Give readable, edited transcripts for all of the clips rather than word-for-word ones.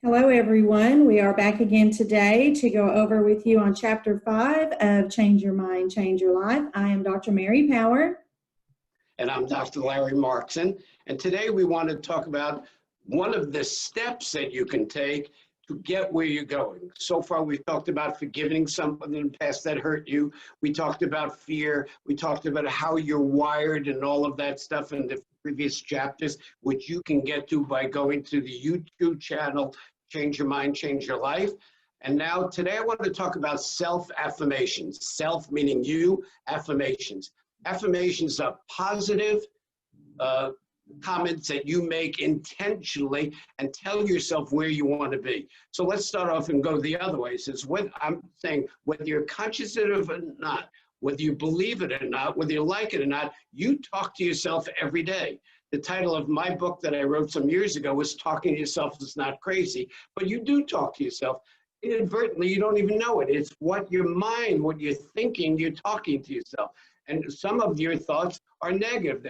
Hello, everyone. We are back again today to go over with you on Chapter 5 of Change Your Mind, Change Your Life. I am Dr. Mary Power. And I'm Dr. Larry Markson. And today we want to talk about one of the steps that you can take to get where you're going. So far, we've talked about forgiving someone in the past that hurt you. We talked about fear. We talked about how you're wired and all of that stuff in the previous chapters, which you can get to by going to the YouTube channel, Change Your Mind, Change Your Life. And now today I want to talk about self-affirmations. Self meaning you, affirmations. Affirmations are positive comments that you make intentionally and tell yourself where you want to be. So let's start off and go the other way. It says, I'm saying, whether you're conscious of it or not, whether you believe it or not, whether you like it or not, you talk to yourself every day. The title of my book that I wrote some years ago was Talking to Yourself is Not Crazy, but you do talk to yourself. Inadvertently, you don't even know it. It's what your mind, what you're thinking, you're talking to yourself. And some of your thoughts are negative.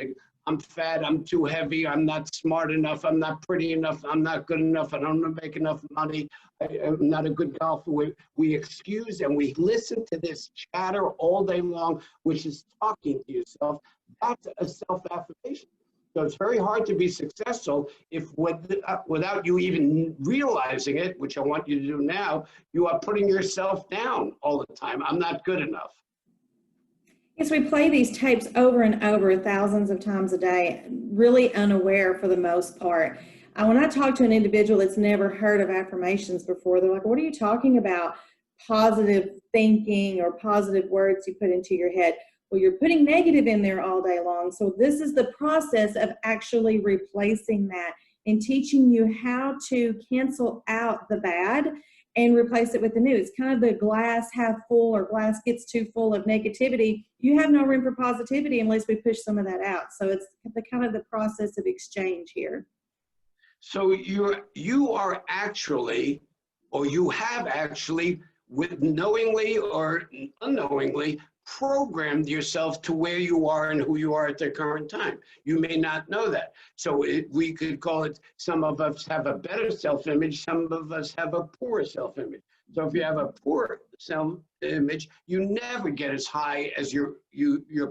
I'm fat, I'm too heavy, I'm not smart enough, I'm not pretty enough, I'm not good enough, I don't make enough money, I'm not a good golfer. We excuse and we listen to this chatter all day long, which is talking to yourself. That's a self-affirmation. So it's very hard to be successful if without you even realizing it, which I want you to do now, you are putting yourself down all the time. I'm not good enough. Yes, we play these tapes over and over thousands of times a day, really unaware for the most part. When I talk to an individual that's never heard of affirmations before, they're like, what are you talking about? Positive thinking or positive words you put into your head. Well, you're putting negative in there all day long. So this is the process of actually replacing that and teaching you how to cancel out the bad and replace it with the new. It's kind of the glass half full or glass gets too full of negativity. You have no room for positivity unless we push some of that out. So it's the kind of the process of exchange here. So you are actually, or you have actually, with knowingly or unknowingly, programmed yourself to where you are and who you are at the current time. You may not know that. So we could call it, some of us have a better self-image, some of us have a poor self-image. So if you have a poor self-image, you never get as high as your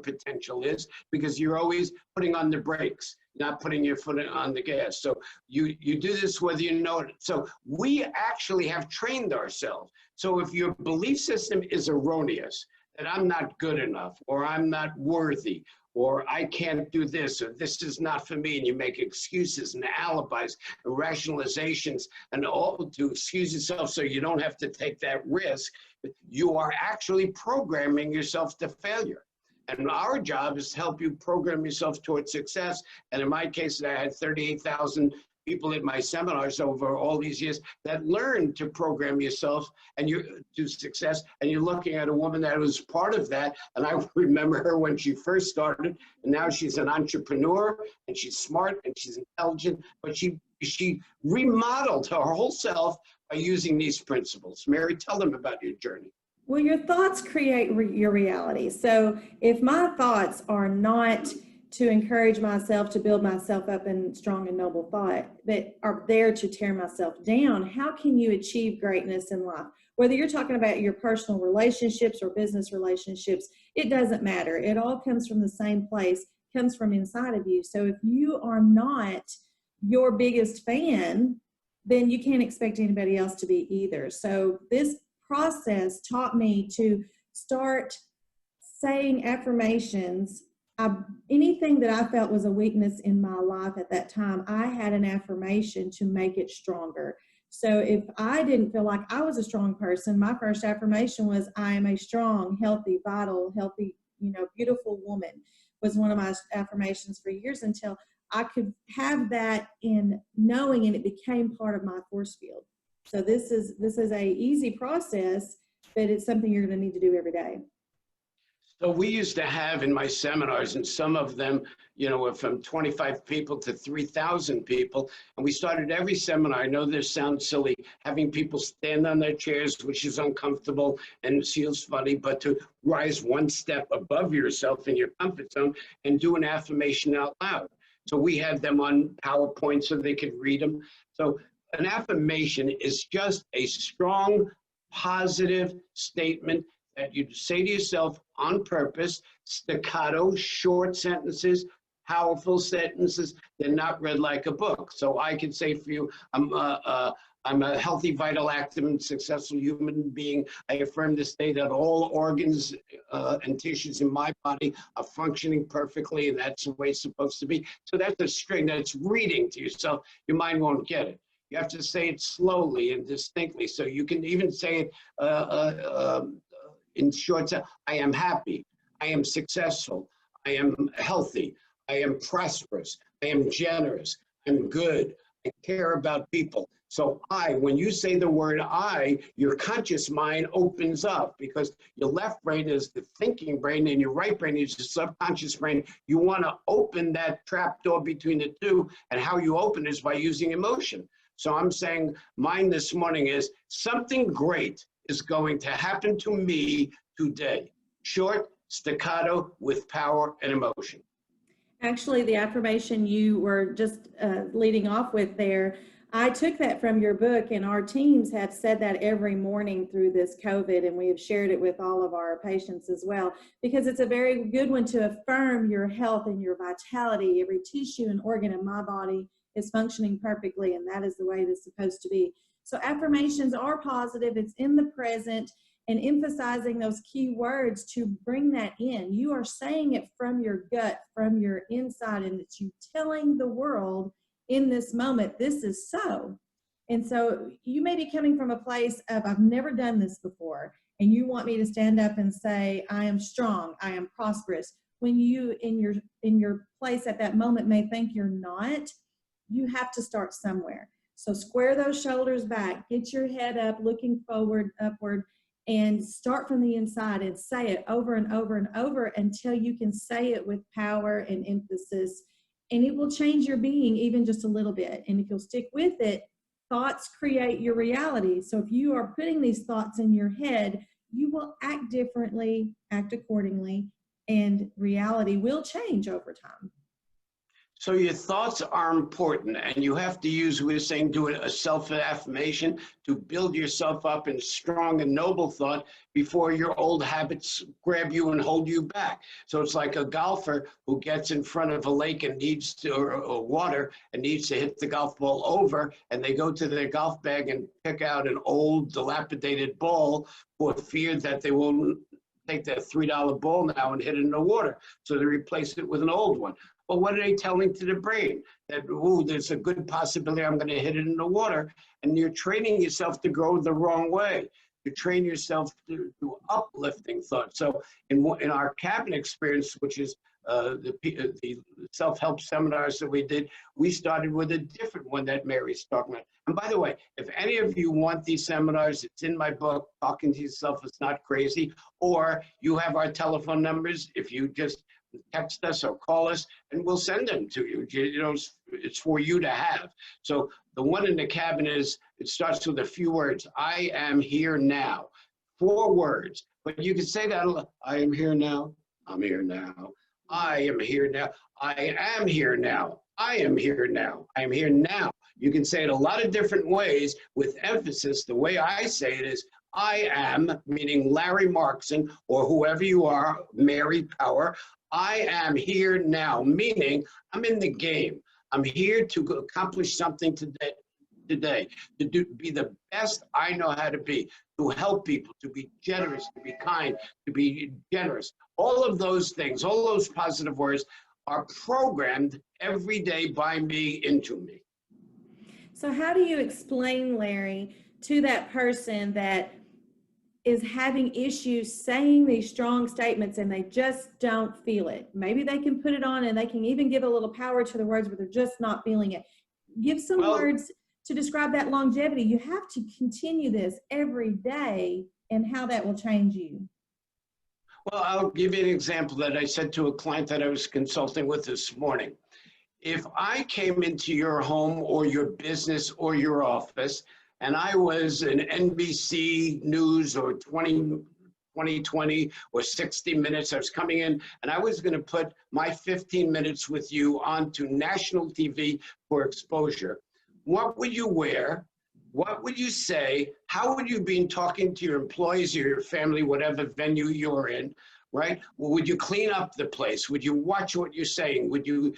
potential is, because you're always putting on the brakes, not putting your foot on the gas. So you do this whether you know it. So we actually have trained ourselves. So if your belief system is erroneous, that I'm not good enough, or I'm not worthy, or I can't do this, or this is not for me, and you make excuses and alibis and rationalizations and all to excuse yourself so you don't have to take that risk, you are actually programming yourself to failure. And our job is to help you program yourself towards success. And in my case, I had 38,000 people in my seminars over all these years that learned to program yourself and you to success. And you're looking at a woman that was part of that. And I remember her when she first started, and now she's an entrepreneur, and she's smart and she's intelligent, but she remodeled her whole self by using these principles. Mary, tell them about your journey. Well, your thoughts create your reality. So if my thoughts are not to encourage myself, to build myself up in strong and noble thought, that are there to tear myself down, how can you achieve greatness in life? Whether you're talking about your personal relationships or business relationships, it doesn't matter. It all comes from the same place, comes from inside of you. So if you are not your biggest fan, then you can't expect anybody else to be either. So this process taught me to start saying affirmations. Anything that I felt was a weakness in my life at that time, I had an affirmation to make it stronger. So if I didn't feel like I was a strong person, my first affirmation was, I am a strong, healthy, vital, healthy, beautiful woman, was one of my affirmations for years, until I could have that in knowing, and it became part of my force field. So this is a easy process, but it's something you're going to need to do every day. So we used to have in my seminars, and some of them, from 25 people to 3,000 people. And we started every seminar, I know this sounds silly, having people stand on their chairs, which is uncomfortable and feels funny, but to rise one step above yourself in your comfort zone and do an affirmation out loud. So we had them on PowerPoint so they could read them. So an affirmation is just a strong, positive statement that you say to yourself on purpose, staccato, short sentences, powerful sentences. They're not read like a book. So I can say for you, I'm a healthy, vital, active, and successful human being. I affirm this day that all organs and tissues in my body are functioning perfectly, and that's the way it's supposed to be. So that's a string that's reading to yourself. Your mind won't get it. You have to say it slowly and distinctly. So you can even say it in short. I am happy. I am successful. I am healthy. I am prosperous. I am generous. I'm good. I care about people. So when you say the word I, your conscious mind opens up, because your left brain is the thinking brain and your right brain is the subconscious brain. You want to open that trap door between the two, and how you open is by using emotion. So I'm saying mine this morning is something great is going to happen to me today. Short, staccato, with power and emotion. Actually, the affirmation you were just leading off with there, I took that from your book, and our teams have said that every morning through this COVID, and we have shared it with all of our patients as well, because it's a very good one to affirm your health and your vitality. Every tissue and organ in my body is functioning perfectly, and that is the way it's supposed to be. So affirmations are positive. It's in the present, and emphasizing those key words to bring that in. You are saying it from your gut, from your inside, and it's you telling the world in this moment, this is so. And so you may be coming from a place of, I've never done this before, and you want me to stand up and say, I am strong, I am prosperous. When you in your place at that moment may think you're not, you have to start somewhere. So square those shoulders back, get your head up, looking forward, upward, and start from the inside and say it over and over and over until you can say it with power and emphasis. And it will change your being even just a little bit. And if you'll stick with it, thoughts create your reality. So if you are putting these thoughts in your head, you will act differently, act accordingly, and reality will change over time. So your thoughts are important, and you have to use, we're saying, do a self-affirmation to build yourself up in strong and noble thought before your old habits grab you and hold you back. So it's like a golfer who gets in front of a lake and needs to, or water, and needs to hit the golf ball over, and they go to their golf bag and pick out an old dilapidated ball for fear that they will take that $3 ball now and hit it in the water. So they replace it with an old one. Well, what are they telling to the brain? That, ooh, there's a good possibility I'm going to hit it in the water. And you're training yourself to go the wrong way. You train yourself to uplifting thoughts. So in our cabin experience, which is the self-help seminars that we did, we started with a different one that Mary's talking about. And by the way, if any of you want these seminars, it's in my book, Talking to Yourself Is Not Crazy, or you have our telephone numbers. If you just text us or call us, and we'll send them to you. You know, it's for you to have. So the one in the cabin is, it starts with a few words. I am here now. 4 words. But you can say that a lot. I am here now. I'm here now. I am here now. I am here now. I am here now. I am here now. You can say it a lot of different ways with emphasis. The way I say it is, I am, meaning Larry Markson or whoever you are, Mary Power. I am here now, meaning I'm in the game. I'm here to accomplish something today, to be the best I know how to be, to help people, to be generous, to be kind, to be generous. All of those things, all those positive words are programmed every day by me into me. So how do you explain, Larry, to that person that is having issues saying these strong statements and they just don't feel it? Maybe they can put it on and they can even give a little power to the words, but they're just not feeling it. Give some words to describe that longevity. You have to continue this every day, and how that will change you. Well, I'll give you an example that I said to a client that I was consulting with this morning. If I came into your home or your business or your office, and I was an NBC News or 2020 or 60 Minutes, I was coming in and I was going to put my 15 minutes with you onto national TV for exposure, what would you wear? What would you say? How would you be talking to your employees or your family, whatever venue you're in, right? Well, would you clean up the place? Would you watch what you're saying? Would you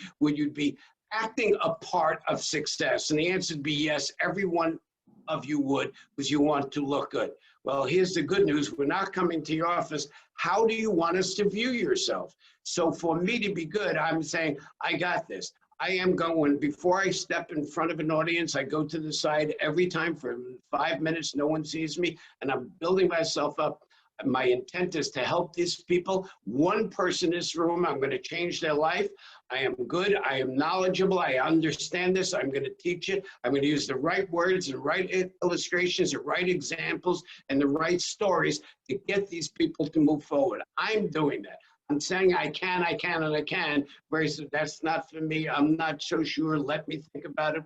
be acting a part of success? And the answer would be yes, every one of you would, because you want to look good. Well, here's the good news. We're not coming to your office. How do you want us to view yourself? So for me to be good, I'm saying, I got this. I am going, before I step in front of an audience, I go to the side every time for 5 minutes, no one sees me, and I'm building myself up. My intent is to help these people. One person in this room, I'm going to change their life. I am good. I am knowledgeable. I understand this. I'm going to teach it. I'm going to use the right words and right illustrations, the right examples, and the right stories to get these people to move forward. I'm doing that. I'm saying I can, and I can. Whereas that's not for me. I'm not so sure. Let me think about it.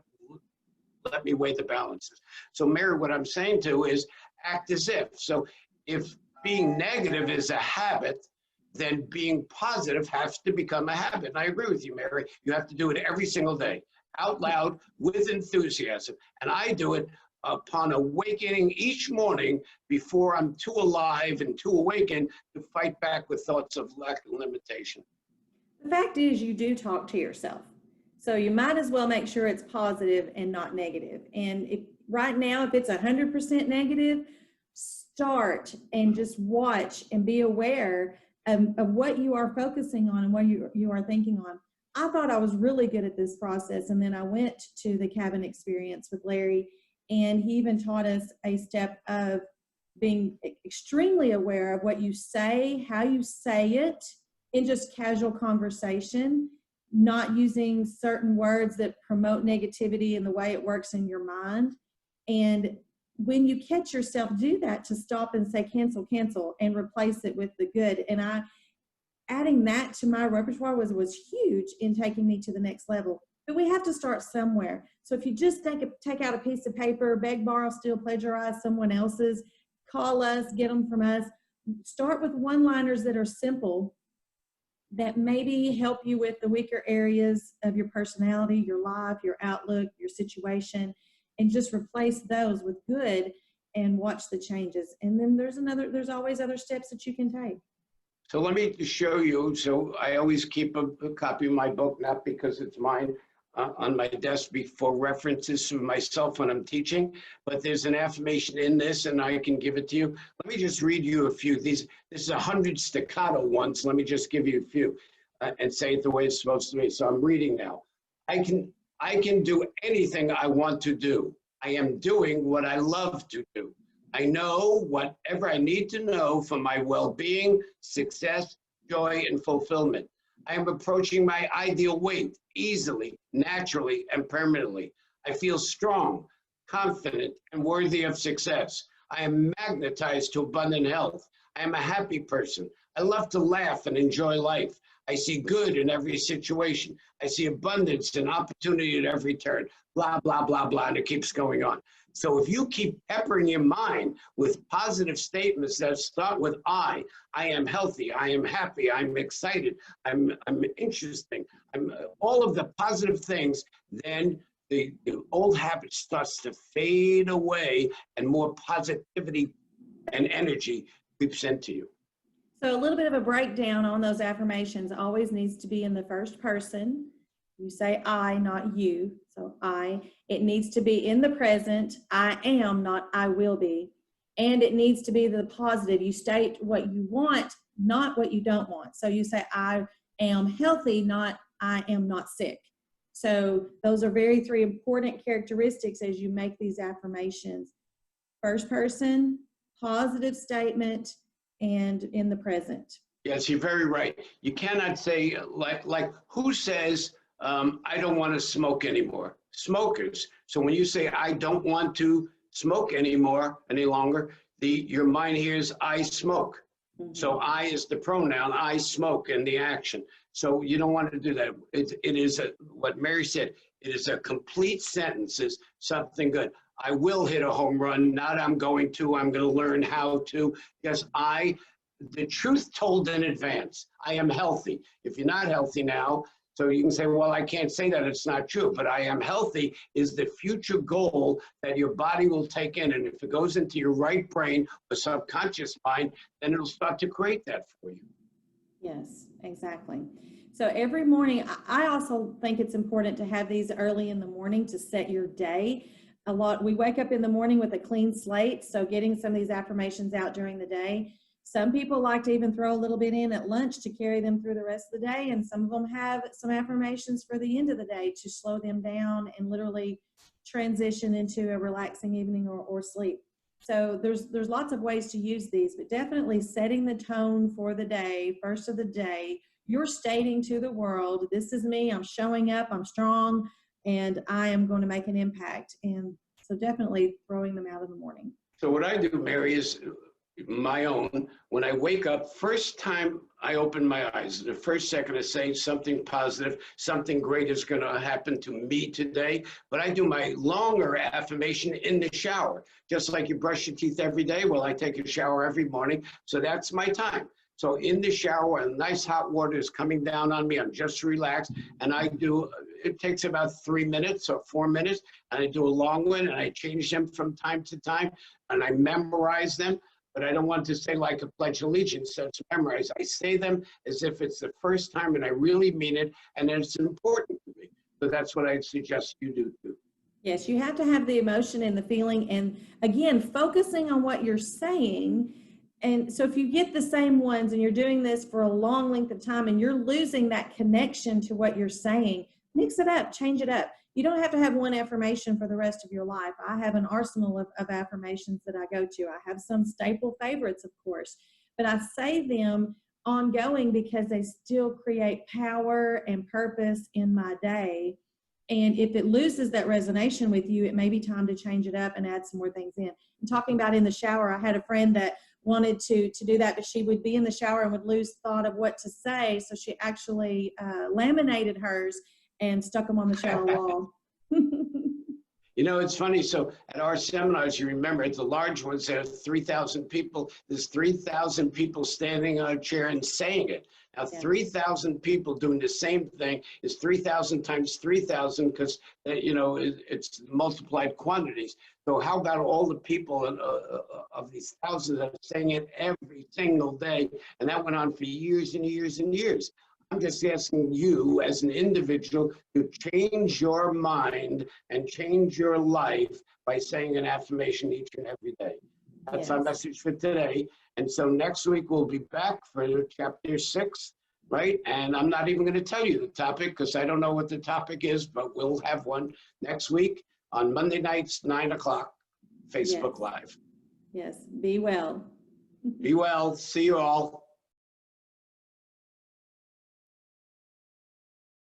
Let me weigh the balances. So, Mary, what I'm saying to is act as if. So if being negative is a habit, then being positive has to become a habit. And I agree with you, Mary. You have to do it every single day, out loud, with enthusiasm. And I do it upon awakening each morning before I'm too alive and too awakened to fight back with thoughts of lack and limitation. The fact is, you do talk to yourself. So you might as well make sure it's positive and not negative. And if right now, if it's 100% negative, start and just watch and be aware of what you are focusing on and what you are thinking on. I thought I was really good at this process. And then I went to the cabin experience with Larry, and he even taught us a step of being extremely aware of what you say, how you say it in just casual conversation, not using certain words that promote negativity and the way it works in your mind. And when you catch yourself do that, to stop and say cancel, cancel, and replace it with the good. And adding that to my repertoire was huge in taking me to the next level. But we have to start somewhere. So if you just take out a piece of paper, beg, borrow, steal, plagiarize someone else's, call us, get them from us. Start with one-liners that are simple, that maybe help you with the weaker areas of your personality, your life, your outlook, your situation, and just replace those with good and watch the changes. And then there's always other steps that you can take. So let me show you. So I always keep a copy of my book, not because it's mine, on my desk for references to myself when I'm teaching, but there's an affirmation in this and I can give it to you. Let me just read you a few. This is 100 staccato ones. Let me just give you a few and say it the way it's supposed to be. So I'm reading now. I can do anything I want to do. I am doing what I love to do. I know whatever I need to know for my well-being, success, joy, and fulfillment. I am approaching my ideal weight easily, naturally, and permanently. I feel strong, confident, and worthy of success. I am magnetized to abundant health. I am a happy person. I love to laugh and enjoy life. I see good in every situation. I see abundance and opportunity at every turn. Blah, blah, blah, blah, and it keeps going on. So if you keep peppering your mind with positive statements that start with I am healthy, I am happy, I'm excited, I'm interesting, I'm all of the positive things, then the old habit starts to fade away and more positivity and energy creeps into you. So a little bit of a breakdown on those affirmations always needs to be in the first person. You say I, not you. So I. It needs to be in the present. I am, not I will be. And it needs to be the positive. You state what you want, not what you don't want. So you say I am healthy, not I am not sick. So those are three important characteristics as you make these affirmations. First person, positive statement, and in the present. Yes, you're very right. You cannot say like who says I don't want to smoke anymore? Smokers. So when you say I don't want to smoke any longer, your mind hears I smoke. Mm-hmm. So I is the pronoun, I smoke, and the action. So you don't want to do that. It is what Mary said. It is a complete sentence. Is something good. I will hit a home run. Not I'm going to. I'm going to learn how to. Yes, the truth told in advance. I am healthy. If you're not healthy now, So you can say, well, I can't say that, it's not true, but I am healthy is the future goal that your body will take in. And if it goes into your right brain or subconscious mind, then it'll start to create that for you. Yes, exactly. So every morning, I also think it's important to have these early in the morning to set your day. We wake up in the morning with a clean slate, so getting some of these affirmations out during the day. Some people like to even throw a little bit in at lunch to carry them through the rest of the day, and some of them have some affirmations for the end of the day to slow them down and literally transition into a relaxing evening or sleep. So there's lots of ways to use these, but definitely setting the tone for the day, first of the day. You're stating to the world, this is me, I'm showing up, I'm strong, and I am going to make an impact. And so definitely throwing them out in the morning. So what I do, Mary, is my own. When I wake up, first time I open my eyes, the first second I say something positive, something great is going to happen to me today. But I do my longer affirmation in the shower, just like you brush your teeth every day. Well, I take a shower every morning. So that's my time. So in the shower, a nice hot water is coming down on me. I'm just relaxed. And it takes about 3 minutes or 4 minutes. And I do a long one and I change them from time to time and I memorize them. But I don't want to say like a Pledge of Allegiance, so it's memorized. I say them as if it's the first time and I really mean it and it's important to me. So that's what I suggest you do too. Yes, you have to have the emotion and the feeling, and again, focusing on what you're saying. And so if you get the same ones and you're doing this for a long length of time and you're losing that connection to what you're saying, mix it up, change it up. You don't have to have one affirmation for the rest of your life. I have an arsenal of affirmations that I go to. I have some staple favorites, of course, but I say them ongoing because they still create power and purpose in my day. And if it loses that resonation with you, it may be time to change it up and add some more things in. And talking about in the shower, I had a friend that wanted to do that, but she would be in the shower and would lose thought of what to say. So she actually laminated hers and stuck them on the shower wall. You know, it's funny. So at our seminars, you remember the large ones, there are 3,000 people. There's 3,000 people standing on a chair and saying it. Now, Yeah. 3,000 people doing the same thing is 3,000 times 3,000 because, it's multiplied quantities. So how about all the people of these thousands that are saying it every single day? And that went on for years and years and years. I'm just asking you as an individual to change your mind and change your life by saying an affirmation each and every day. That's our message for today. And so next week we'll be back for chapter 6, right? And I'm not even going to tell you the topic because I don't know what the topic is, but we'll have one next week on Monday nights, 9 o'clock, Facebook Live. Yes, be well. Be well. See you all.